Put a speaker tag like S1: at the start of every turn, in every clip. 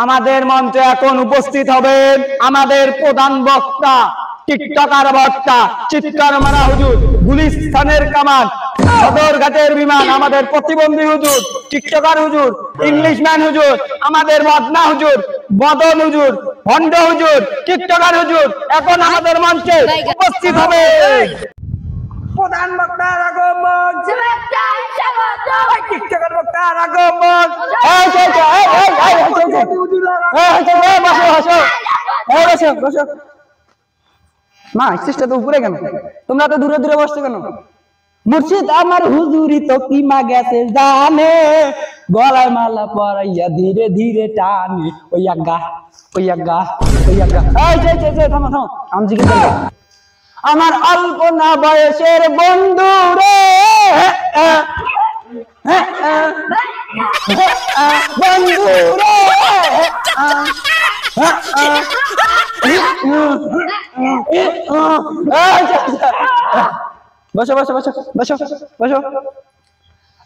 S1: আমাদের মঞ্চে এখন উপস্থিত হবেন আমাদের প্রধান বক্তা, টিকটকার বক্তা, চিৎকার মারা হুজুর, গুলিস্তানের কামান, সদরঘাটের বিমান, আমাদের প্রতিবন্ধী হুজুর, টিকটকার হুজুর, ইংলিশম্যান হুজুর, আমাদের মদনা হুজুর, বদন হুজুর, ভণ্ড হুজুর, টিকটকার হুজুর এখন আমাদের মঞ্চে উপস্থিত হবে। প্রধান বক্তার আগমন, টিকটকার বক্তার আগমন। মা স্টেজটা তো উপরে কেন? তোমরা তো দূরে দূরে বসছো কেন? মুর্শিদ আমার হুজুরি তো কিমা গেছে জানে, গলায় মালা পরাইয়া ধীরে ধীরে টানে। ওই আজ্ঞা ওই আজ্ঞা ওই আজ্ঞা। থামো থামো, আমি জিজ্ঞেস করবো আমার অল্প না বয়সের বন্ধু রে, বন্ধু রে, বসো বসো বসো বসো বসো।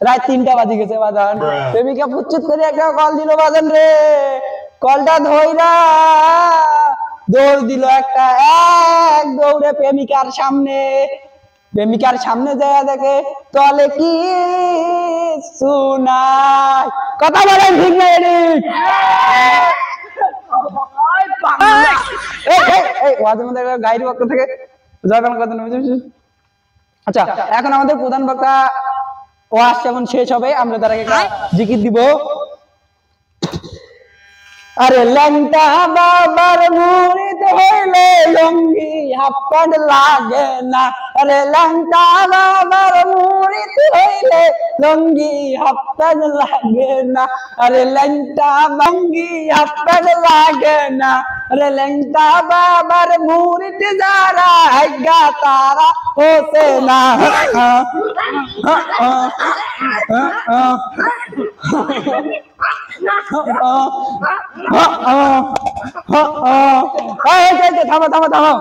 S1: রাত 3টা বাজে গেছে বাজান, প্রেমিকা পুচ্ছুত করে একটা কল দিল বাজান রে, কলটা ধইরা দৌড় দিল একটা, এক দৌড়ে প্রেমিকার সামনে, প্রেমিকার সামনে যায় দেখে তলে কি শুনাই। কথা বলেন ঠিক না? গাইড বক্তা থেকে জয়গান কথা। আচ্ছা, এখন আমাদের প্রধান বক্তা ওয়াজ যখন শেষ হবে আমরা তার আগে জিকির দিব। আরে ল্যাংটা বাবার মুরিদ হইলে লুঙ্গি হাফ প্যান্ট লাগে না, আরে ল্যাংটা বাবার মুরিদ হইলে লুঙ্গি হাফ প্যান্ট লাগে না, আরে ল্যাংটা লুঙ্গি হাফ প্যান্ট লাগে না, আরে ল্যাংটা বাবার মুরিদ যারা হাইগা তারা হতে না। থামো থামো থামো,